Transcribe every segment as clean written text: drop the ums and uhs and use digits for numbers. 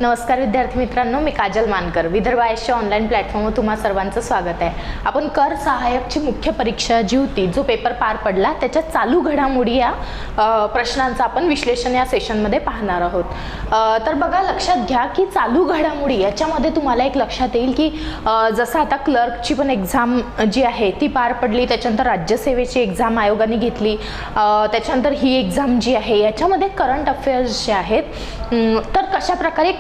नमस्कार विद्यार्थी मित्रांनो, मी काजल मानकर. विदर्भ आयएसच्या ऑनलाईन प्लॅटफॉर्मवर तुम्हा सर्वांचं स्वागत आहे. आपण कर सहाय्यकची मुख्य परीक्षा जी होती, जो पेपर पार पडला, त्याच्या चालू घडामोडी या प्रश्नांचं आपण विश्लेषण या सेशनमध्ये पाहणार आहोत. तर बघा, लक्षात घ्या की चालू घडामोडी याच्यामध्ये तुम्हाला एक लक्षात येईल की जसं आता क्लर्कची पण एक्झाम जी आहे ती पार पडली, त्याच्यानंतर राज्यसेवेची एक्झाम आयोगाने घेतली, त्याच्यानंतर ही एक्झाम जी आहे याच्यामध्ये करंट अफेअर्स जे आहेत, तर कशा प्रकारे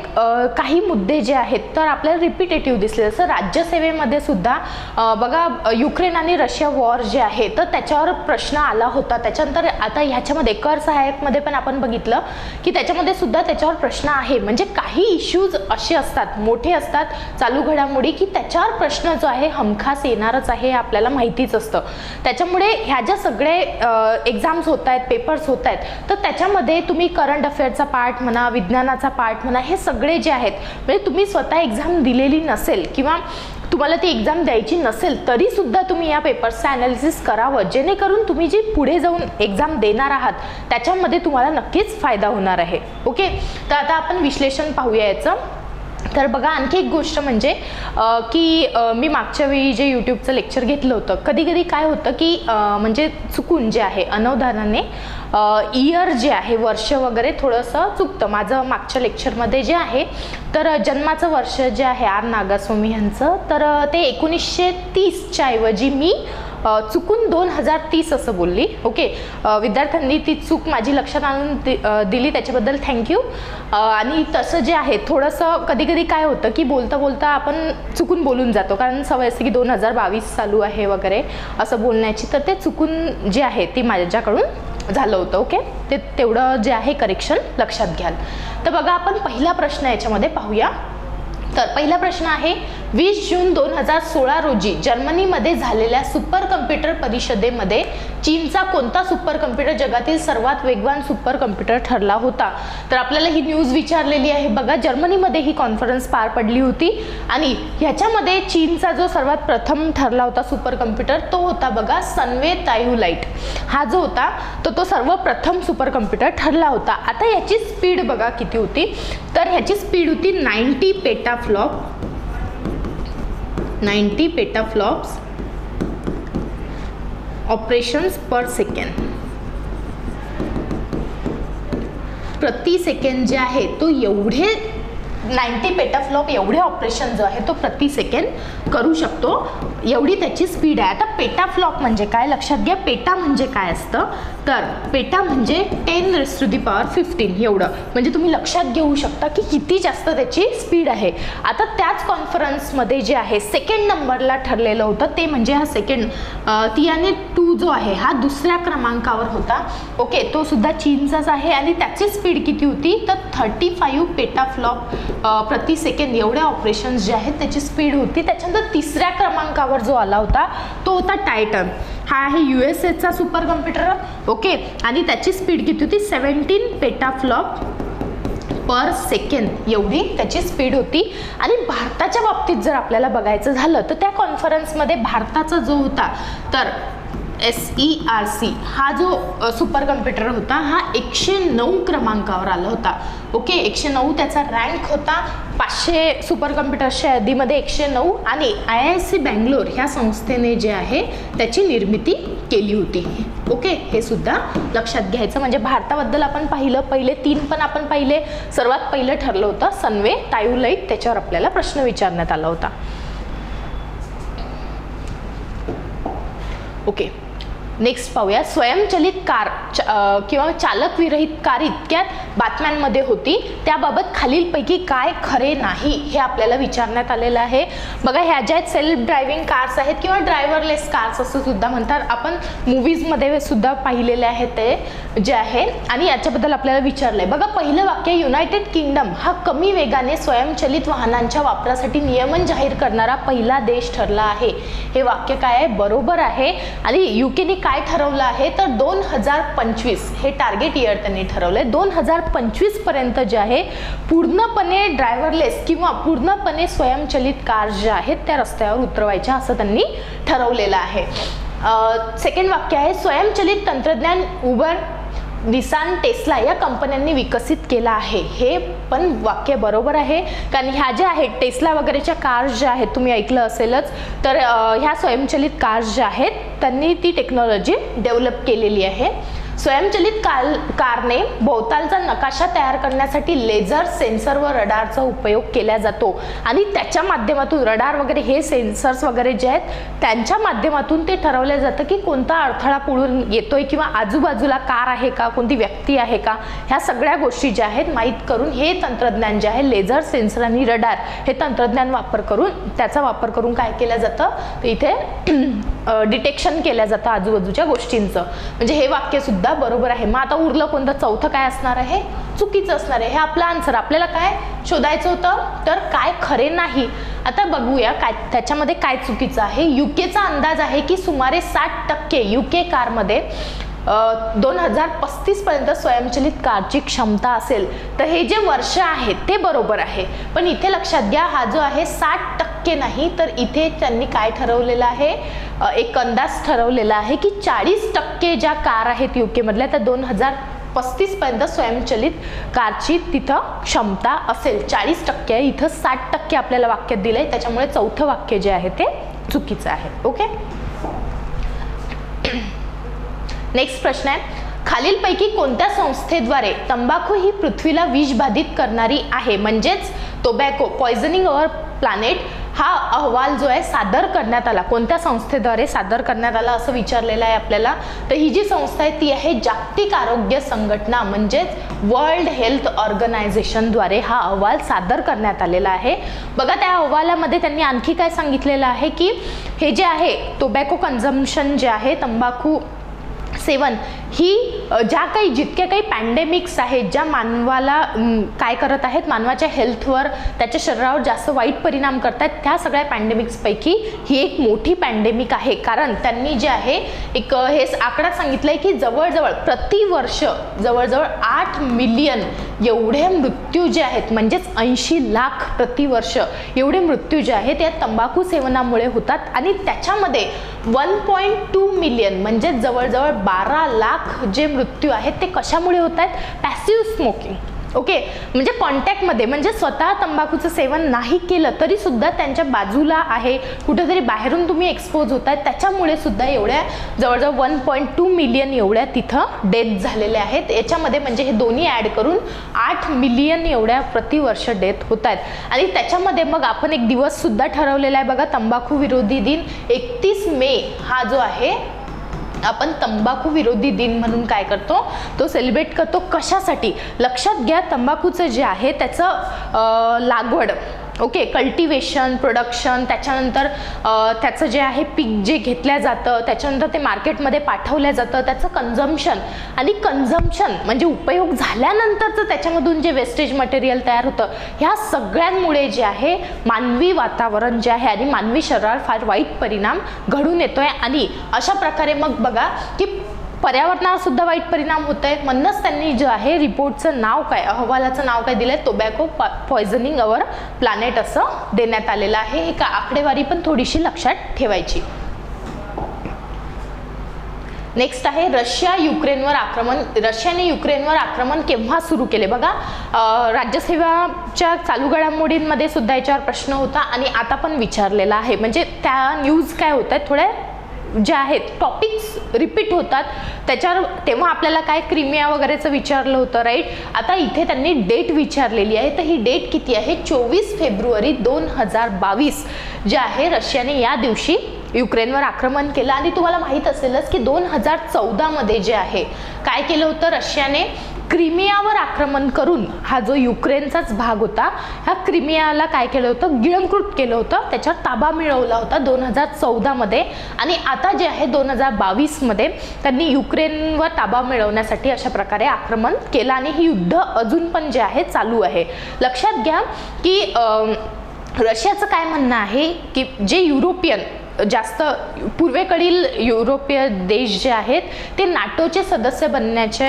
काही मुद्दे जे आहेत तर आपल्याला रिपिटेटिव्ह दिसले. जसं राज्यसेवेमध्ये सुद्धा बघा, युक्रेन आणि रशिया वॉर जे आहे तर त्याच्यावर प्रश्न आला होता. त्याच्यानंतर आता ह्याच्यामध्ये कर सहाय्यकमध्ये पण आपण बघितलं की त्याच्यामध्ये सुद्धा त्याच्यावर प्रश्न आहे. म्हणजे काही इश्यूज असे असतात, मोठे असतात चालू घडामोडी, की त्याच्यावर प्रश्न जो आहे हमखास येणारच आहे, आपल्याला माहितीच असतं. त्याच्यामुळे ह्या ज्या सगळे एक्झाम्स होत आहेत, पेपर्स होत आहेत, तर त्याच्यामध्ये तुम्ही करंट अफेअरचा पार्ट म्हणा, विज्ञानाचा पार्ट म्हणा, हे सगळे जे आहेत, म्हणजे तुम्ही स्वतः एक्झाम दिलेली नसेल किंवा तुम्हाला ती एक्झाम द्यायची नसेल तरी सुद्धा तुम्ही या पेपर्सचं ॲनालिसिस करावं, जेणेकरून तुम्ही जी पुढे जाऊन एक्झाम देणार आहात त्याच्यामध्ये तुम्हाला नक्कीच फायदा होणार आहे. ओके, तर आता आपण विश्लेषण पाहूया याचं. तर बघा, आणखी एक गोष्ट म्हणजे की मी मागच्या वेळी जे यूट्यूबचं लेक्चर घेतलं होतं, कधी कधी काय होतं की म्हणजे चुकून जे आहे अनवधानाने इयर जे आहे, वर्ष वगैरे थोडंसं चुकतं. माझं मागच्या लेक्चरमध्ये जे आहे तर जन्माचं वर्ष जे आहे आर नागास्वामी यांचं, तर ते 1930च्या ऐवजी मी चुकून 2030 असं बोलली. ओके, विद्यार्थ्यांनी ती चूक माझी लक्षात आणून दिली, त्याच्याबद्दल थँक्यू. आणि तसं जे आहे थोडंसं कधी कधी काय होतं की बोलता बोलता आपण चुकून बोलून जातो, कारण सवय असते की 2022 चालू आहे वगैरे असं बोलण्याची, तर ते चुकून जे आहे ती माझ्याकडून झालं होतं. ओके, ते तेवढं जे आहे करेक्शन लक्षात घ्याल. तर बघा, आपण पहिला प्रश्न याच्यामध्ये पाहूया. तर पहिला प्रश्न आहे, 20 जून 2016 रोजी जर्मनीमध्ये झालेल्या सुपर कम्प्युटर परिषदेमध्ये चीनचा कोणता सुपर कम्प्युटर जगातील सर्वात वेगवान सुपर कम्प्युटर ठरला होता? तर आपल्याला ही न्यूज विचारलेली आहे. बघा, जर्मनीमध्ये ही कॉन्फरन्स पार पडली होती आणि ह्याच्यामध्ये चीनचा जो सर्वात प्रथम ठरला होता सुपर कम्प्युटर तो होता बघा सनवे तायुलाइट. हा जो होता तो सर्वप्रथम सुपर कम्प्युटर ठरला होता. आता याची स्पीड बघा किती होती, तर ह्याची स्पीड होती 90 पेटाफ्लॉप्स ऑपरेशन्स पर सेकंड. प्रति सेकंड जे आहे तो एवढे 90 पेटाफ्लॉप एवढे ऑपरेशन जो आहे तो प्रति सेकंड करू शकतो, एवढी त्याची स्पीड आहे. आता पेटाफ्लॉप म्हणजे काय लक्षात घ्या. पेटा म्हणजे काय असतं, तर पेटा म्हणजे 10⁻15 एवढं, म्हणजे तुम्ही लक्षात घेऊ शकता की किती जास्त त्याची स्पीड आहे. आता त्याच कॉन्फरन्समध्ये जे आहे सेकंड नंबरला ठरलेलं होतं ते म्हणजे हा सेकंड तियाने 2 जो आहे हा दुसऱ्या क्रमांकावर होता. ओके, तो सुद्धा चीनचाच आहे आणि त्याची स्पीड किती होती, तर 35 पेटाफ्लॉप प्रति सेकंड एवढ्या ऑपरेशन्स जे आहेत त्याची स्पीड होती. त्याच्यानंतर तिसऱ्या क्रमांकावर जो आला होता तो होता टायटन. हा आहे USA चा सुपर कम्प्युटर. ओके, आणि त्याची स्पीड किती होती, 17 पेटाफ्लॉप पर सेकंड एवढी त्याची स्पीड होती. आणि भारताच्या बाबतीत जर आपल्याला बघायचं झालं तर त्या कॉन्फरन्समध्ये भारताचा जो होता तर SERC हा जो सुपर कम्प्युटर होता हा 109 क्रमांकावर आला होता. ओके, 109 त्याचा रँक होता. 500 सुपर कम्प्युटर्सच्या यादीमध्ये 109 आणि IISc बँगलोर ह्या संस्थेने जे आहे त्याची निर्मिती केली होती. ओके, हे सुद्धा लक्षात घ्यायचं. म्हणजे भारताबद्दल आपण पाहिलं, पहिले 3 पण आपण पाहिले. सर्वात पहिलं ठरलं होतं सनवे तायुलाइट, त्याच्यावर आपल्याला प्रश्न विचारण्यात आला होता. ओके, नेक्स्ट पाहूया. स्वयंचलित कार किंवा चालक विरहित कार इतक्यात बातम्यांमध्ये होती, त्याबाबत खालीलपैकी काय खरे नाही हे आपल्याला विचारण्यात आलेलं आहे. बघा, ह्या ज्या सेल्फ ड्रायव्हिंग कार्स आहेत किंवा ड्रायव्हरलेस कार्स असं सुद्धा म्हणतात, आपण मूवीजमध्ये सुद्धा पाहिलेले आहेत ते जे आहे, आणि याच्याबद्दल आपल्याला विचारलंय. बघा, पहिलं वाक्य, युनायटेड किंगडम हा कमी वेगाने स्वयंचलित वाहनांच्या वापरासाठी नियमन जाहीर करणारा पहिला देश ठरला आहे. हे वाक्य काय आहे, बरोबर आहे. आणि युकेने काय ठरवलं आहे, तर 2025 हे टार्गेट इयर त्यांनी ठरवलंय. 2025 पर्यंत जे आहे पूर्णपणे ड्रायव्हरलेस किंवा पूर्णपणे स्वयंचलित कार ज्या आहेत त्या रस्त्यावर उतरवायच्या असं त्यांनी ठरवलेलं आहे. सेकंड वाक्य आहे, स्वयंचलित तंत्रज्ञान उबर निसान, टेस्ला या कंपन्यांनी विकसित केला आहे. हे पण वाक्य बरोबर आहे, कारण ह्या ज्या आहेत टेस्ला वगैरेच्या कार्स ज्या आहेत, तुम्ही ऐकलं असेलच, तर ह्या स्वयंचलित कार्स ज्या आहेत त्यांनी ती टेक्नॉलॉजी डेव्हलप केलेली आहे. स्वयंचलित कारने भोवतालचा नकाशा तयार करण्यासाठी लेझर सेन्सर व रडारचा उपयोग केला जातो आणि त्याच्या माध्यमातून रडार वगैरे हे सेन्सर्स वगैरे जे आहेत त्यांच्या माध्यमातून ते ठरवलं जातं की कोणता अडथळा पुढून येतोय किंवा आजूबाजूला कार आहे का, कोणती व्यक्ती आहे का, ह्या सगळ्या गोष्टी ज्या आहेत माहीत करून हे तंत्रज्ञान जे आहे लेझर सेन्सर आणि रडार हे तंत्रज्ञान त्याचा वापर करून काय केलं जातं, इथे डिटेक्शन केलं जातं आजूबाजूच्या गोष्टींचं. म्हणजे हे वाक्य सुद्धा बरोबर आहे. मग आता उरलं कोणतं, चौथं काय असणार आहे, चुकीचं असणार आहे. हे आपलं आन्सर. आपल्याला काय शोधायचं होतं, तर काय खरे नाही. आता बघूया काय त्याच्यामध्ये काय चुकीचं आहे. युकेचा अंदाज आहे की सुमारे 60% युके कारमध्ये 2035 पर्यंत स्वयंचलित कारची क्षमता असेल. तर हे जे वर्ष आहे ते बरोबर आहे, पण इथे लक्षात घ्या हा जो आहे 60% नाही, तर इथे त्यांनी काय ठरवलेलं आहे, एक अंदाज ठरवलेला आहे की 40% ज्या कार आहेत युके मधल्या त्या 2035 पर्यंत स्वयंचलित कारची तिथं क्षमता असेल. 40% आहे, इथं 60% आपल्याला वाक्यात दिलंय, त्याच्यामुळे चौथं वाक्य जे आहे ते चुकीचं आहे. ओके, नेक्स्ट प्रश्न आहे, खालीलपैकी कोणत्या संस्थेद्वारे तंबाखू ही पृथ्वीला विषबाधित करणारी आहे, म्हणजेच टोबॅको पॉइझनिंग अवर प्लॅनेट हा अहवाल जो आहे सादर करण्यात आला, कोणत्या संस्थेद्वारे सादर करण्यात आला असं विचारलेलं आहे आपल्याला. तर ही जी संस्था आहे ती आहे जागतिक आरोग्य संघटना म्हणजेच वर्ल्ड हेल्थ ऑर्गनायझेशनद्वारे हा अहवाल सादर करण्यात आलेला आहे. बघा त्या अहवालामध्ये त्यांनी आणखी काय सांगितलेलं आहे की हे जे आहे टोबॅको कन्झम्पशन जे आहे, तंबाखू सेवन ही जितक्या काही पॅन्डेमिक्स आहेत ज्या मानवाला काय करत आहेत, मानवाच्या हेल्थवर त्याच्या शरीरावर जास्त वाईट परिणाम करतात, त्या सगळ्या पॅन्डेमिक्सपैकी ही एक मोठी पॅन्डेमिक आहे. कारण त्यांनी जे आहे एक हे आकडा सांगितलंय की जवळजवळ प्रतिवर्ष जवळजवळ 8 मिलियन एवढे मृत्यू जे आहेत, म्हणजेच 80 लाख प्रतिवर्ष एवढे मृत्यू जे आहेत या तंबाखू सेवनामुळे होतात. आणि त्याच्यामध्ये 1.2 मिलियन म्हणजे जवळजवळ 12 लाख जे मृत्यू आहेत ते कशामुळे होत आहेत, पॅसिव्ह स्मोकिंग. ओके, म्हणजे कॉन्टॅक्टमध्ये, म्हणजे स्वतः तंबाखूचं सेवन नाही केलं तरी सुद्धा त्यांच्या बाजूला आहे, कुठेतरी बाहेरून तुम्ही एक्सपोज होत आहेत, त्याच्यामुळे सुद्धा एवढ्या जवळजवळ 1.2 मिलियन एवढ्या तिथं डेथ झालेल्या आहेत. याच्यामध्ये म्हणजे हे दोन्ही ॲड करून 8 मिलियन एवढ्या प्रतिवर्ष डेथ होत आहेत. आणि त्याच्यामध्ये मग आपण एक दिवस सुद्धा ठरवलेला आहे बघा, तंबाखू विरोधी दिन 31 मे हा जो आहे आपण तंबाखू विरोधी दिन म्हणून काय करतो, तो सेलिब्रेट करतो. कशासाठी, लक्षात घ्या तंबाखूचं जे आहे त्याचं लागवड, ओके, कल्टिवेशन, प्रोडक्शन, त्याच्यानंतर त्याचं जे आहे पीक जे घेतलं जातं, त्याच्यानंतर ते मार्केटमध्ये पाठवलं जातं, त्याचं कन्झम्पशन आणि कन्झम्पशन म्हणजे उपयोग झाल्यानंतरचं त्याच्यामधून जे वेस्टेज मटेरियल तयार होतं, ह्या सगळ्यांमुळे जे आहे मानवी वातावरण जे आहे आणि मानवी शरीरावर फार वाईट परिणाम घडून येतोय. आणि अशा प्रकारे मग बघा की पर्यावरणावर सुद्धा वाईट परिणाम होत आहेत. म्हणूनच त्यांनी जे आहे रिपोर्टचं नाव काय, अहवालाचं नाव काय दिलंय, टोबॅको पॉइझनिंग अवर प्लॅनेट असं देण्यात आलेलं आहे. एक आकडेवारी पण थोडीशी लक्षात ठेवायची. नेक्स्ट आहे रशियाने युक्रेनवर आक्रमण केव्हा सुरू केले. बघा राज्यसेवाच्या चालू घडामोडींमध्ये सुद्धा याच्यावर प्रश्न होता आणि आता पण विचारलेला आहे. म्हणजे त्या न्यूज काय होत आहेत, थोड्या ज्या आहेत टॉपिक्स रिपीट होतात त्याच्यावर. तेव्हा आपल्याला काय क्रिमिया वगैरेचं विचारलं होतं, राईट. आता इथे त्यांनी डेट विचारलेली आहे, तर ही डेट किती आहे, 24 फेब्रुवारी 2022 जे आहे रशियाने या दिवशी युक्रेनवर आक्रमण केलं. आणि तुम्हाला माहित असेलच की 2014 मध्ये जे आहे काय केलं होतं, रशियाने क्रिमियावर आक्रमण करून हा जो युक्रेनचाच भाग होता, ह्या क्रिमियाला काय केलं होतं, गिळंकृत केलं होतं, त्याच्यावर ताबा मिळवला होता 2014 मध्ये. आणि आता जे आहे 2022 मध्ये त्यांनी युक्रेनवर ताबा मिळवण्यासाठी अशा प्रकारे आक्रमण केलं आणि ही युद्ध अजून पण जे आहे चालू आहे. लक्षात घ्या की रशियाचं काय म्हणणं आहे की जे युरोपियन जास्त पूर्वेकडील युरोपीय देश जे आहेत ते नाटोचे सदस्य बनण्याचे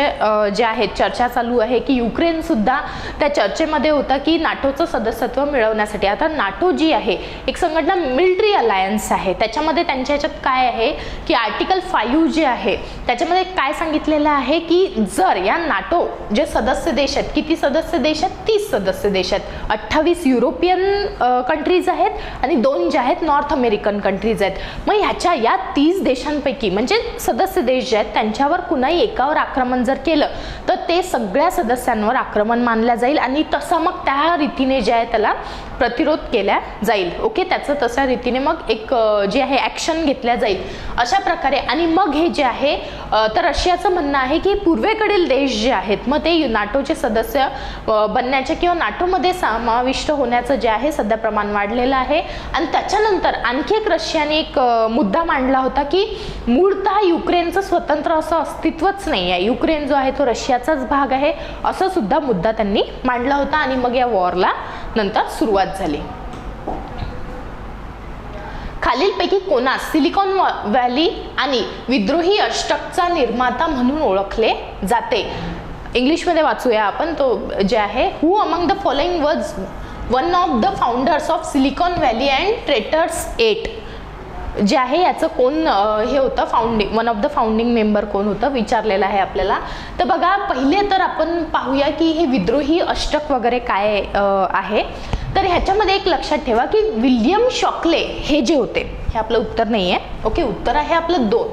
जे आहेत चर्चा चालू आहे की युक्रेन सुद्धा त्या चर्चेमध्ये होता की नाटोचं सदस्यत्व मिळवण्यासाठी. आता नाटो जी आहे एक संघटना मिलिटरी अलायन्स आहे, त्याच्यामध्ये त्यांच्या ह्याच्यात काय आहे की आर्टिकल 5 जे आहे त्याच्यामध्ये काय सांगितलेलं आहे की जर या नाटो जे सदस्य देश आहेत, किती सदस्य देश आहेत, 30 सदस्य देश आहेत, 28 युरोपियन कंट्रीज आहेत आणि 2 जे आहेत नॉर्थ अमेरिकन कंट्रीज आहेत. मग ह्याच्या या 30 देशांपैकी म्हणजे सदस्य देश जे आहेत त्यांच्यावर कुणाही एकावर आक्रमण जर केलं तर ते सगळ्या सदस्यांवर आक्रमण मानलं जाईल आणि तसं मग त्या रीतीने जे आहे त्याला प्रतिरोध केला जाईल. ओके, त्याचं तशा रीतीने मग एक जे आहे ॲक्शन घेतल्या जाईल अशा प्रकारे. आणि मग हे जे आहे तर रशियाचं म्हणणं आहे की पूर्वेकडील देश जे आहेत मग ते नाटोचे सदस्य बनण्याचे किंवा नाटोमध्ये समाविष्ट होण्याचं जे आहे सध्या प्रमाण वाढलेलं आहे. आणि त्याच्यानंतर आणखी एक रशियाने एक मुद्दा मांडला होता की मूळतः युक्रेनचं स्वतंत्र असं अस्तित्वच नाही आहे, युक्रेन जो आहे तो रशियाचाच भाग आहे, असं सुद्धा मुद्दा त्यांनी मांडला होता. आणि मग या वॉरला नंतर सुरुवात झाली. खालीलपैकी कोणास सिलिकॉन व्हॅली आणि विद्रोही अष्टकचा निर्माता म्हणून ओळखले जाते? इंग्लिशमध्ये वाचूया आपण तो जे आहे. Who among the following was one of the founders of Silicon Valley and traitors 8 जे आहे याचं कोण हे होतं one of the founding member कोण होतं विचारलेलं आहे आपल्याला. तर बघा पहिले तर आपण पाहूया की हे विद्रोही अष्टक वगैरे काय आहे. तर ह्याच्यामध्ये एक लक्षात ठेवा की विल्यम शॉकले हे जे होते, हे आपलं उत्तर नाही आहे. ओके, उत्तर आहे आपलं 2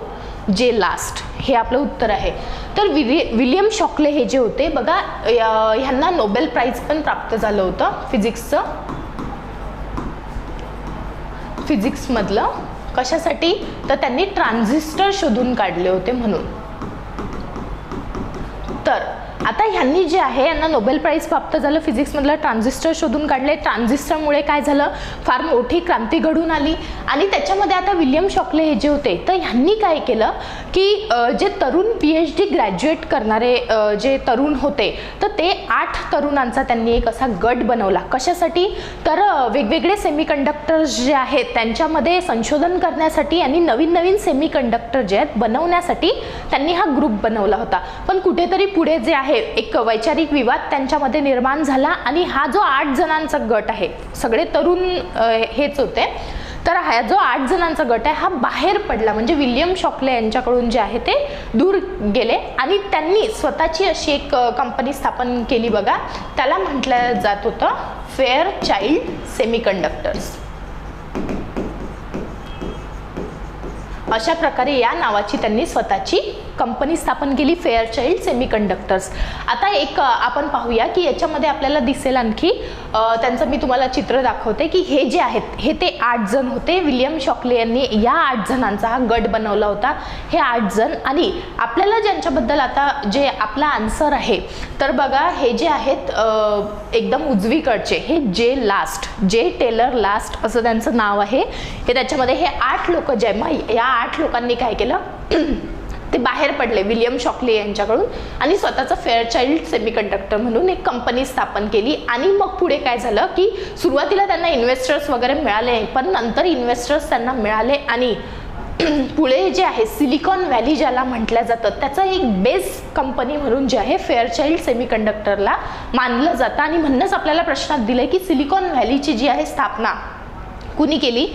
जे लास्ट, हे आपलं उत्तर आहे. तर विल्यम शॉकले हे जे होते बघा ह्यांना नोबेल प्राइज पण प्राप्त झालं होतं फिजिक्समधलं. कशासाठी? तर त्यांनी ट्रान्झिस्टर शोधून काढले होते म्हणून. तर आता ह्यांनी जे आहे यांना नोबेल प्राइज प्राप्त झालं फिजिक्समधलं, ट्रान्झिस्टर शोधून काढले. ट्रान्झिस्टरमुळे काय झालं, फार मोठी क्रांती घडून आली. आणि त्याच्यामध्ये आता विल्यम शॉकले हे जे होते तर ह्यांनी काय केलं की जे तरुण PhD ग्रॅज्युएट करणारे जे तरुण होते तर ते 8 तरुणांचा त्यांनी एक असा गट बनवला. कशासाठी? तर वेगवेगळे सेमीकंडक्टर्स जे आहेत त्यांच्यामध्ये संशोधन करण्यासाठी आणि नवीन नवीन सेमीकंडक्टर जे आहेत बनवण्यासाठी त्यांनी हा ग्रुप बनवला होता. पण कुठेतरी पुढे जे आहे एक वैचारिक विवाद त्यांच्यामध्ये निर्माण झाला आणि हा जो 8 जणांचा गट आहे, सगळे तरुण हेच होते, तर हा जो 8 जणांचा गट आहे हा बाहेर पडला. म्हणजे विल्यम शॉकले यांच्याकडून जे आहे ते दूर गेले आणि त्यांनी स्वतःची अशी एक कंपनी स्थापन केली बघा. त्याला म्हटलं जात होतं फेअरचाइल्ड सेमीकंडक्टर्स. अशा प्रकारे या नावाची त्यांनी स्वतःची कंपनी स्थापन केली, फेअरचाइल्ड सेमीकंडक्टर्स. आता एक आपण पाहूया की याच्यामध्ये आपल्याला दिसेल आणखी त्यांचं मी तुम्हाला चित्र दाखवते की हे जे आहेत हे ते 8 जण होते. विल्यम शॉकले यांनी या 8 जणांचा हा गट बनवला होता. हे 8 जण आणि आपल्याला ज्यांच्याबद्दल आता जे आपला आन्सर आहे तर बघा हे जे आहेत एकदम उजवीकडचे हे जे टेलर लास्ट असं त्यांचं नाव आहे. हे त्याच्यामध्ये हे 8 लोक जे आहे मग या 8 लोकांनी काय केलं ते बाहेर पडले विल्यम शॉकले यांच्याकडून आणि स्वतःचं फेअरचाइल्ड सेमीकंडक्टर म्हणून एक कंपनी स्थापन केली. आणि मग पुढे काय झालं की सुरुवातीला त्यांना इन्व्हेस्टर्स वगैरे मिळाले पण नंतर इन्व्हेस्टर्स त्यांना मिळाले आणि पुढे जे आहे सिलिकॉन व्हॅली ज्याला म्हटलं जातं त्याचं एक बेस कंपनी म्हणून जे आहे फेअरचाइल्ड सेमीकंडक्टरला मानलं जातं. आणि म्हणूनच आपल्याला प्रश्नात दिलंय की सिलिकॉन व्हॅलीची जी आहे स्थापना कुणी केली,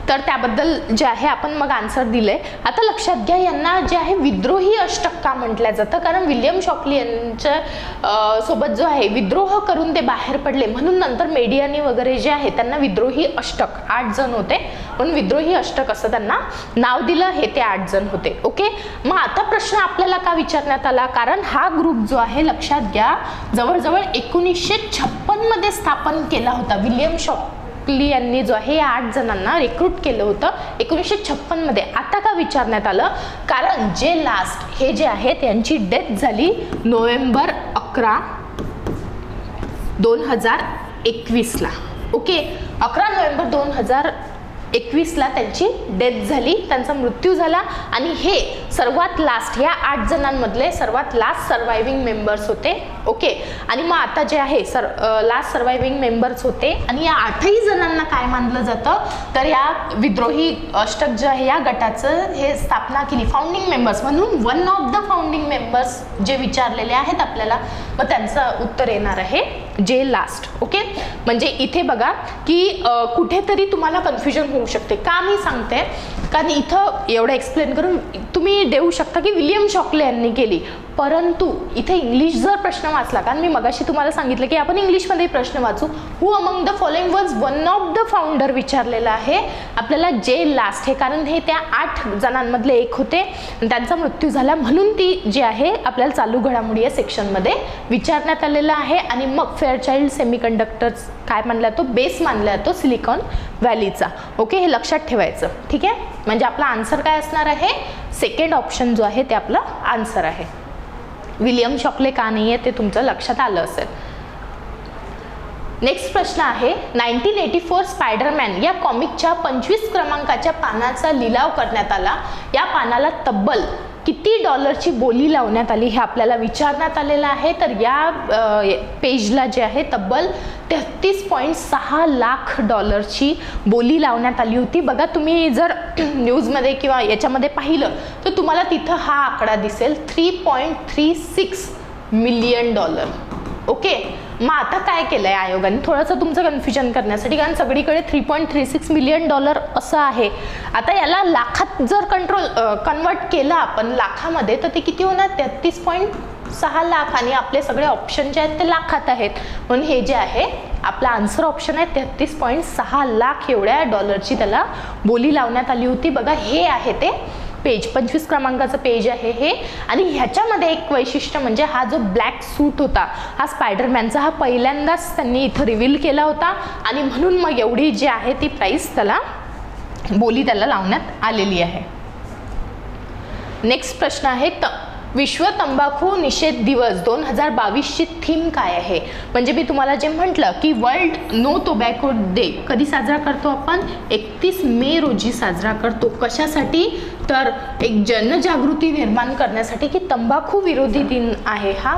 तर त्याबद्दल जे आहे आपण मग आन्सर दिलंय. आता लक्षात घ्या यांना जे आहे विद्रोही अष्टक का म्हटलं जातं, कारण विल्यम शॉकले यांच्या सोबत जो आहे विद्रोह करून ते बाहेर पडले म्हणून नंतर मीडियानी वगैरे जे आहे त्यांना विद्रोही अष्टक 8 जण होते पण विद्रोही अष्टक असं त्यांना नाव दिलं. हे ते 8 जण होते. ओके, मग आता प्रश्न आपल्याला का विचारण्यात आला, कारण हा ग्रुप जो आहे लक्षात घ्या जवळजवळ 1956 मध्ये स्थापन केला होता. विल्यम शॉकले यांनी जो आहे 8 जणांना रिक्रूट केलं होतं 1956 मध्ये. आता का विचारण्यात आलं, कारण जे लास्ट हे जे आहेत यांची डेथ झाली नोव्हेंबर 11, 2021 ला. ओके, 11 नोव्हेंबर 2021ला त्यांची डेथ झाली, त्यांचा मृत्यू झाला आणि हे सर्वात लास्ट, या 8 जणांमधले सर्वात लास्ट सर्वायव्हिंग मेंबर्स होते. ओके, आणि मग आता जे आहे लास्ट सर्वायव्हिंग मेंबर्स होते आणि या 8ही जणांना काय मानलं जातं, तर या विद्रोही अष्टक जे आहे या गटाचं हे स्थापना केली, फाउंडिंग मेंबर्स म्हणून one of the founding members जे विचारलेले आहेत आपल्याला, मग त्यांचं उत्तर येणार आहे जे लास्ट. ओके, म्हणजे इथे बघा की कुठेतरी तुम्हाला कन्फ्युजन होऊ शकते. का मी सांगते, कारण इथं एवढं एक्सप्लेन करून तुम्ही देऊ शकता की विलियम शॉकले यांनी केली, परंतु इथे इंग्लिश जर प्रश्न वाचला, कारण मी मगाशी तुम्हाला सांगितलं की आपण इंग्लिशमध्ये प्रश्न वाचू, who among the following was one of the founder विचारलेलं आहे आपल्याला जे लास्ट हे, कारण हे त्या 8 जणांमधले एक होते, त्यांचा मृत्यू झाला म्हणून ती जे आहे आपल्याला चालू घडामोडी या सेक्शनमध्ये विचारण्यात आलेलं आहे. आणि मग फेअरचाइल्ड सेमीकंडक्टर्स काय मानला तो बेस मानला जातो सिलिकॉन व्हॅलीचा. ओके, हे लक्षात ठेवायचं. ठीक आहे, म्हणजे आपला आन्सर काय असणार आहे, सेकंड ऑप्शन जो आहे ते आपलं आन्सर आहे. विलियम शॉकले का नाही आहे ते तुमचं लक्षात आलं असेल. नेक्स्ट प्रश्न आहे, 1984 स्पायडरमॅन या कॉमिकच्या 25 क्रमांकाच्या पानाचा लिलाव करण्यात आला. या पानाला तब्बल किती डॉलरची बोली लावण्यात आली हे आपल्याला विचारण्यात आलेलं आहे. तर या पेजला जे आहे तब्बल 33.6 लाख डॉलरची बोली लावण्यात आली होती. बघा, तुम्ही जर न्यूजमध्ये किंवा याच्यामध्ये पाहिलं तर तुम्हाला तिथं हा आकडा दिसेल, 3.36 मिलियन डॉलर. ओके, मग आता काय केलंय आयोगाने थोडंसं तुमचं कन्फ्युजन करण्यासाठी, कारण सगळीकडे 3.36 मिलियन डॉलर असं आहे. आता याला लाखात जर कन्वर्ट केलं आपण लाखामध्ये तर ते किती होणार, 33.6 लाख, आणि आपले सगळे ऑप्शन जे आहेत ते लाखात आहेत, म्हणून हे जे आहे आपला आन्सर ऑप्शन आहे 33.6 लाख एवढ्या डॉलरची त्याला बोली लावण्यात आली होती. बघा, हे आहे ते पेज, 25 क्रमांकाचं पेज आहे हे. आणि ह्याच्यामध्ये एक वैशिष्ट्य म्हणजे हा जो ब्लॅक सूट होता हा स्पायडरमॅनचा, हा पहिल्यांदाच त्यांनी इथं रिव्हील केला होता आणि म्हणून मग एवढी जी आहे ती प्राइस त्याला बोली त्याला लावण्यात आलेली आहे. नेक्स्ट प्रश्न आहे, विश्व तंबाखू निषेध दिवस 2022ची थीम काय आहे. म्हणजे मी तुम्हाला जे म्हटलं की वर्ल्ड नो टोबॅको डे कधी साजरा करतो आपण, 31 मे रोजी साजरा करतो. कशासाठी, तर एक जनजागृती निर्माण करण्यासाठी की तंबाखू विरोधी दिन आहे हा.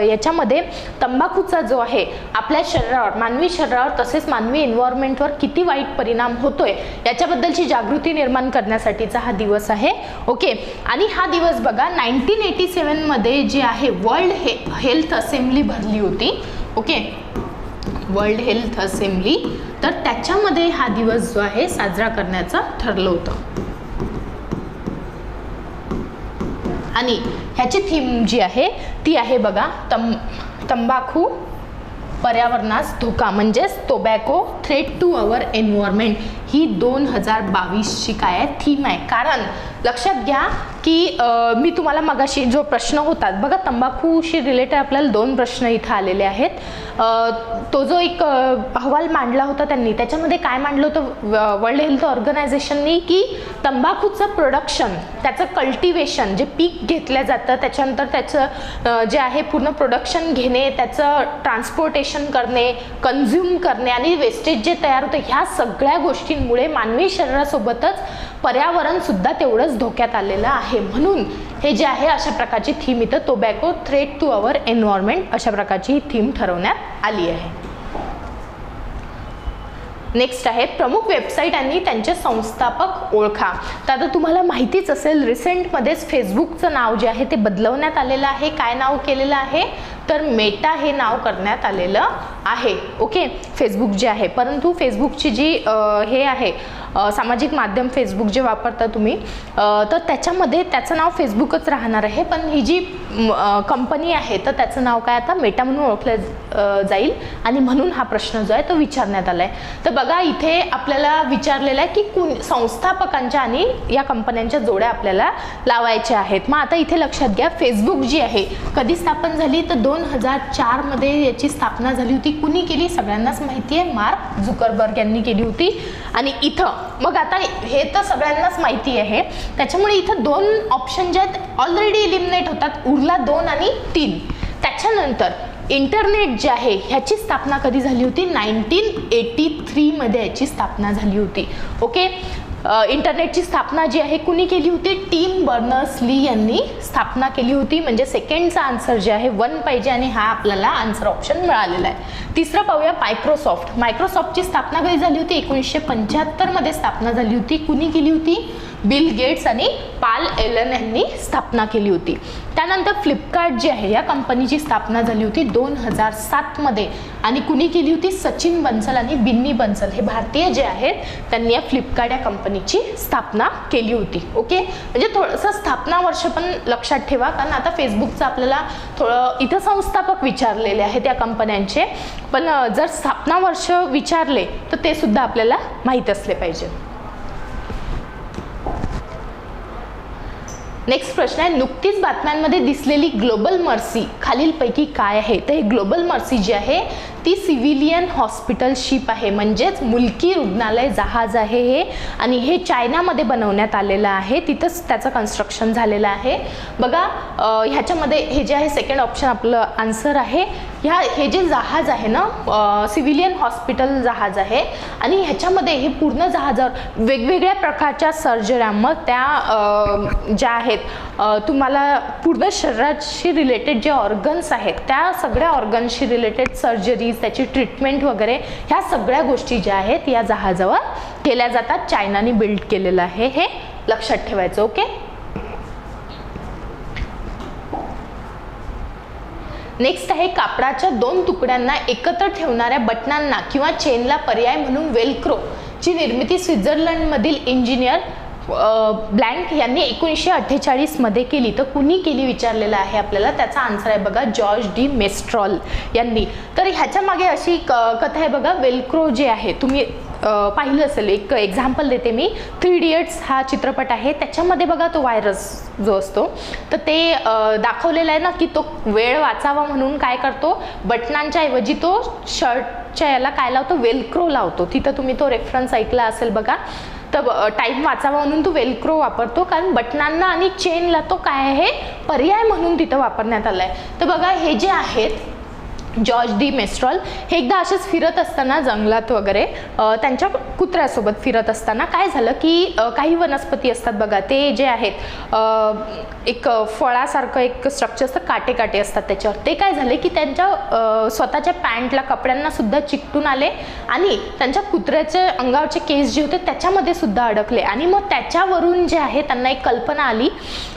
याच्यामध्ये तंबाखूचा जो आहे आपल्या शरीरावर, मानवी शरीरावर तसेच मानवी एन्व्हायरमेंटवर किती वाईट परिणाम होतोय याच्याबद्दलची जागृती निर्माण करण्यासाठीचा हा दिवस आहे. ओके, आणि हा दिवस बघा 1987 मध्ये जे आहे वर्ल्ड हेल्थ असेंब्ली भरली होती. ओके, वर्ल्ड हेल्थ असेंब्ली, तर त्याच्यामध्ये हा दिवस जो आहे साजरा करण्याचं ठरलं होतं. आणि ह्याची थीम जी आहे ती आहे बघा, तंबाखू पर्यावरणास धोका, म्हणजेच tobacco threat to our environment, ही 2022ची काय आहे थीम आहे. कारण लक्षात घ्या की मी तुम्हाला मगाशी जो प्रश्न होता बघा, तंबाखूशी रिलेटेड आपल्याला 2 प्रश्न इथं आलेले आहेत. तो जो एक अहवाल मांडला होता त्यांनी, त्याच्यामध्ये काय मांडलं होतं वर्ल्ड हेल्थ ऑर्गनायझेशननी, की तंबाखूचं प्रोडक्शन, त्याचं कल्टिवेशन, जे पीक घेतलं जातं त्याच्यानंतर त्याचं जे आहे पूर्ण प्रोडक्शन घेणे, त्याचं ट्रान्सपोर्टेशन करणे, कन्झ्युम करणे आणि वेस्टेज जे तयार होतं, ह्या सगळ्या गोष्टींमुळे मानवी शरीरासोबतच पर्यावरण सुद्धा तेवढंच धोक्यात आलेलं आहे. म्हणून हे जे आहे अशा प्रकारची थीम इथं tobacco threat to our environment अशा प्रकारची ही थीम ठरवण्यात आली आहे. नेक्स्ट आहे, प्रमुख वेबसाईट आणि त्यांचे संस्थापक ओळखा. तर आता तुम्हाला माहितीच असेल, रिसेंटमध्येच फेसबुकचं नाव जे आहे ते बदलवण्यात आलेलं आहे. काय नाव केलेलं आहे, तर मेटा हे नाव करण्यात आलेलं आहे. ओके, फेसबुक जे आहे, परंतु फेसबुकची जी हे आहे सामाजिक माध्यम फेसबुक जे वापरता तुम्ही, तर त्याच्यामध्ये त्याचं नाव फेसबुकच राहणार आहे, पण ही जी कंपनी आहे तर त्याचं नाव काय आता मेटा म्हणून ओळखलं जाईल, आणि म्हणून हा प्रश्न जो आहे तो विचारण्यात आला आहे. तर बघा, इथे आपल्याला विचारलेलं आहे की संस्थापकांच्या आणि या कंपन्यांच्या जोड्या आपल्याला लावायच्या आहेत. मग आता इथे लक्षात घ्या, फेसबुक जी आहे कधी स्थापन झाली, तर 2004 मध्ये याची स्थापना झाली होती. कुणी केली, सगळ्यांनाच माहिती आहे, मार्क झुकरबर्ग यांनी केली होती. आणि इथं मग आता हे तर सगळ्यांनाच माहिती आहे, त्याच्यामुळे इथं 2 ऑप्शन जे आहेत ऑलरेडी इलिमिनेट होतात, उरला 2 आणि 3. त्याच्यानंतर इंटरनेट जे आहे ह्याची स्थापना कधी झाली होती? 1983 मध्ये याची स्थापना झाली होती. ओके, इंटरनेटची स्थापना जी आहे कुणी केली होती? टिम बर्नर्स-ली यांनी स्थापना केली होती. म्हणजे सेकंडचा आन्सर जे आहे 1 पाहिजे आणि हा आपल्याला आन्सर ऑप्शन मिळालेला आहे. तिसरं पाहूया मायक्रोसॉफ्ट. मायक्रोसॉफ्टची स्थापना कधी झाली होती? 1975 मध्ये स्थापना झाली होती. कुणी केली होती? बिल गेट्स आणि पाल एलन यांनी स्थापना केली होती. त्यानंतर फ्लिपकार्ट जी आहे या कंपनीची स्थापना झाली होती 2007 मध्ये आणि कुणी केली होती? सचिन बन्सल आणि बिन्नी बन्सल हे भारतीय जे आहेत त्यांनी या फ्लिपकार्ट या कंपनीची स्थापना केली होती. ओके, म्हणजे थोडंसं स्थापना वर्ष पण लक्षात ठेवा, कारण आता फेसबुकचं आपल्याला थोडं इथं संस्थापक विचारलेले आहेत या कंपन्यांचे, पण जर स्थापना वर्ष विचारले तर ते सुद्धा आपल्याला माहीत असले पाहिजे. नेक्स्ट प्रश्न आहे, नुकतीच बातम्यांमध्ये दिसलेली ग्लोबल मर्सी खालीलपैकी काय आहे? तर हे ग्लोबल मर्सी जी आहे ती सिव्हिलियन हॉस्पिटल शिप आहे, म्हणजेच मुलकी रुग्णालय जहाज आहे हे, आणि हे चायनामध्ये बनवण्यात आलेलं आहे. तिथंच त्याचं कन्स्ट्रक्शन झालेलं आहे. बघा ह्याच्यामध्ये हे जे आहे सेकंड ऑप्शन आपलं आन्सर आहे. हे जे जहाज आहे ना सिव्हिलियन हॉस्पिटल जहाज आहे आणि ह्याच्यामध्ये हे पूर्ण जहाजावर वेगवेगळ्या प्रकारच्या सर्जऱ्या, मग त्या ज्या आहेत तुम्हाला पूर्ण शरीराशी रिलेटेड जे ऑर्गन्स आहेत त्या सगळ्या ऑर्गन्सशी रिलेटेड सर्जरीज, त्याची ट्रीटमेंट वगैरे ह्या सगळ्या गोष्टी ज्या आहेत या जहाजावर केल्या जातात. चायनाने बिल्ड केलेलं आहे, हे लक्षात ठेवायचं. ओके, नेक्स्ट आहे, कापडाच्या 2 तुकड्यांना एकत्र ठेवणाऱ्या बटनांना किंवा चेनला पर्याय म्हणून वेल्क्रो ची निर्मिती स्वित्झर्लंडमधील इंजिनियर ब्लँक यांनी 1948 मध्ये केली. तर कुणी केली विचारलेलं आहे आपल्याला. त्याचा आन्सर आहे बघा जॉर्ज डी मेस्ट्रॉल यांनी. तर ह्याच्या मागे अशी कथा आहे बघा. वेल्क्रो जे आहे तुम्ही पाहिलं असेल, एक एक्झाम्पल देते मी. 3 इडियट्स हा चित्रपट आहे, त्याच्यामध्ये बघा तो व्हायरस जो असतो तर ते दाखवलेला आहे ना की तो वेळ वाचावा म्हणून काय करतो, बटनांच्या ऐवजी तो शर्टच्या याला काय लावतो, वेल्क्रो लावतो. तिथं तुम्ही तो रेफरन्स ऐकला असेल बघा. तर टाईम वाचावा म्हणून तो वेल्क्रो वापरतो, कारण बटनांना आणि चेनला तो काय आहे पर्याय म्हणून तिथं वापरण्यात आलाय. तर बघा हे जे आहेत जॉर्ज डी मेस्ट्रॉल हे एकदा असेच फिरत असताना जंगलात वगैरे त्यांच्या कुत्र्यासोबत फिरत असताना काय झालं की काही वनस्पती असतात बघा, ते जे आहेत एक फळासारखं एक स्ट्रक्चर असतं, काटे काटे असतात त्याच्यावर. ते काय झाले की त्यांच्या स्वतःच्या पॅन्टला कपड्यांना सुद्धा चिकटून आले आणि त्यांच्या कुत्र्याचे अंगावरचे केस जे होते त्याच्यामध्ये सुद्धा अडकले. आणि मग त्याच्यावरून जे आहे त्यांना एक कल्पना आली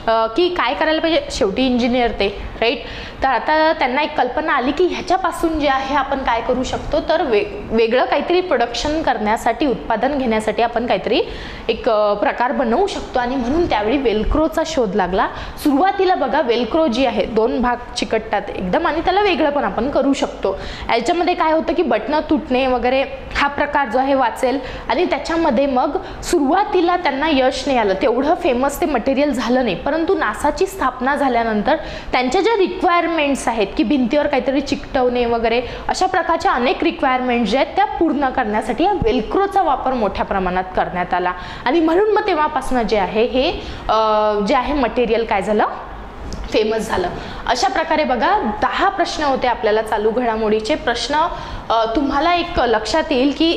की काय करायला पाहिजे. शेवटी इंजिनियर ते राईट. तर आता त्यांना एक कल्पना आली की ह्याच्यापासून जे आहे आपण काय करू शकतो, तर वेगळं काहीतरी प्रोडक्शन करण्यासाठी, उत्पादन घेण्यासाठी आपण काहीतरी एक प्रकार बनवू शकतो. आणि म्हणून त्यावेळी वेल्क्रोचा शोध लागला. सुरुवातीला बघा वेल्क्रो जी आहे 2 भाग चिकटतात एकदम आणि त्याला वेगळं पण आपण करू शकतो. याच्यामध्ये काय होतं की बटणं तुटणे वगैरे हा प्रकार जो आहे वाचेल. आणि त्याच्यामध्ये मग सुरुवातीला त्यांना यश नाही आलं, तेवढं फेमस ते मटेरियल झालं नाही. परंतु नासाची स्थापना झाल्यानंतर त्यांच्या ज्या रिक्वायरमेंट्स आहेत की भिंतीवर काहीतरी चिकटवणे वगैरे अशा प्रकारच्या अनेक रिक्वायरमेंट्स जे आहेत त्या पूर्ण करण्यासाठी या वेल्क्रोचा वापर मोठ्या प्रमाणात करण्यात आला. आणि म्हणून मग तेव्हापासून जे आहे हे जे आहे मटेरियल काय झालं, फेमस झालं. अशा प्रकारे बघा 10 प्रश्न होते आपल्याला चालू घडामोडीचे प्रश्न. तुम्हाला एक लक्षात येईल की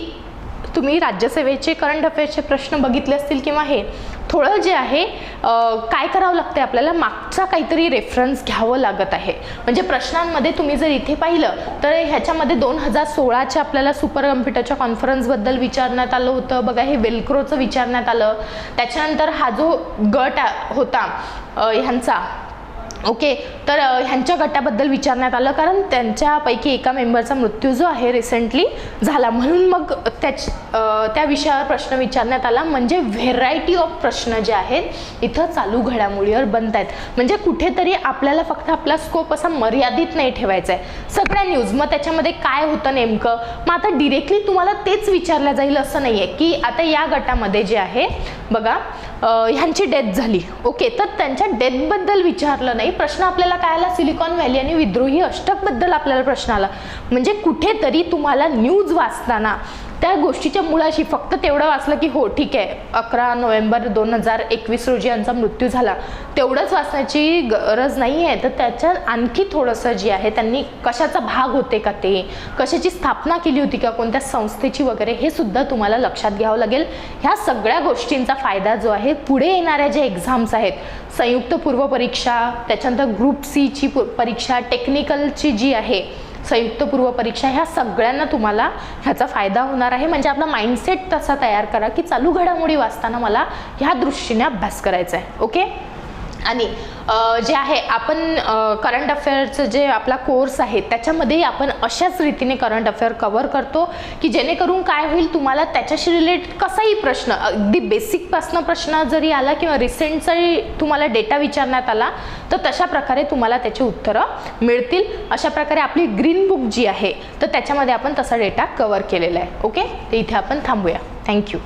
तुम्ही राज्यसेवेचे करंट अफेअर्सचे प्रश्न बघितले असतील किंवा हे थोडं जे आहे काय करावं लागते आपल्याला, मागचा काहीतरी रेफरन्स घ्यावं लागत आहे. म्हणजे प्रश्नांमध्ये तुम्ही जर इथे पाहिलं तर ह्याच्यामध्ये 2016च्या आपल्याला सुपर कम्प्युटरच्या कॉन्फरन्सबद्दल विचारण्यात आलं होतं बघा, हे वेल्क्रोचं विचारण्यात आलं. त्याच्यानंतर हा जो गट होता ह्यांचा, ओके, तर ह्यांच्या गटाबद्दल विचारण्यात आलं, कारण त्यांच्यापैकी एका मेंबरचा मृत्यू जो आहे रिसेंटली झाला, म्हणून मग त्या विषयावर प्रश्न विचारण्यात आला. म्हणजे व्हेरायटी ऑफ प्रश्न जे आहेत इथं चालू घडामोडीवर बनत आहेत. म्हणजे कुठेतरी आपल्याला फक्त आपला स्कोप असा मर्यादित नाही ठेवायचा आहे, सगळ्या न्यूज. मग त्याच्यामध्ये काय होतं नेमकं, मग आता डिरेक्टली तुम्हाला तेच विचारलं जाईल असं नाही आहे की आता या गटामध्ये जे आहे बघा ह्यांची डेथ झाली, ओके, तर त्यांच्या डेथबद्दल विचारलं नाही. प्रश्न आपल्याला काय आला, सिलिकॉन व्हॅली आणि विद्रोही अष्टकबद्दल आपल्याला प्रश्न आला. म्हणजे कुठेतरी तुम्हाला न्यूज वाचताना त्या गोष्टीच्या मुळाशी फक्त तेवढं वाचलं की हो ठीक आहे 11 नोव्हेंबर 2021 रोजी यांचा मृत्यू झाला, तेवढंच वाचण्याची गरज नाही आहे. तर त्याच्यात आणखी थोडंसं जे आहे त्यांनी कशाचा भाग होते का, ते कशाची स्थापना केली होती का, कोणत्या संस्थेची वगैरे, हे सुद्धा तुम्हाला लक्षात घ्यावं लागेल. ह्या सगळ्या गोष्टींचा फायदा जो आहे पुढे येणाऱ्या ज्या एक्झाम्स आहेत, संयुक्त पूर्व परीक्षा, त्याच्यानंतर ग्रुप सी ची परीक्षा, टेक्निकलची जी आहे संयुक्त पूर्व परीक्षा, ह्या सगळ्यांना तुम्हाला ह्याचा फायदा होणार आहे. म्हणजे आपला माइंडसेट तसा तयार करा की चालू घडामोडी वाचताना मला ह्या दृष्टीने अभ्यास करायचा आहे. ओके. आणि जे आहे आपण करंट अफेअरचं जे आपला कोर्स आहे त्याच्यामध्ये आपण अशाच रीतीने करंट अफेअर कव्हर करतो की जेणेकरून काय होईल, तुम्हाला त्याच्याशी रिलेटेड कसाही प्रश्न, अगदी बेसिकपासनं प्रश्न जरी आला किंवा रिसेंटचाही तुम्हाला डेटा विचारण्यात आला तर तशा प्रकारे तुम्हाला त्याची उत्तरं मिळतील. अशा प्रकारे आपली ग्रीन बुक जी आहे तर त्याच्यामध्ये आपण तसा डेटा कव्हर केलेला आहे. ओके. तर इथे आपण थांबूया. थँक्यू.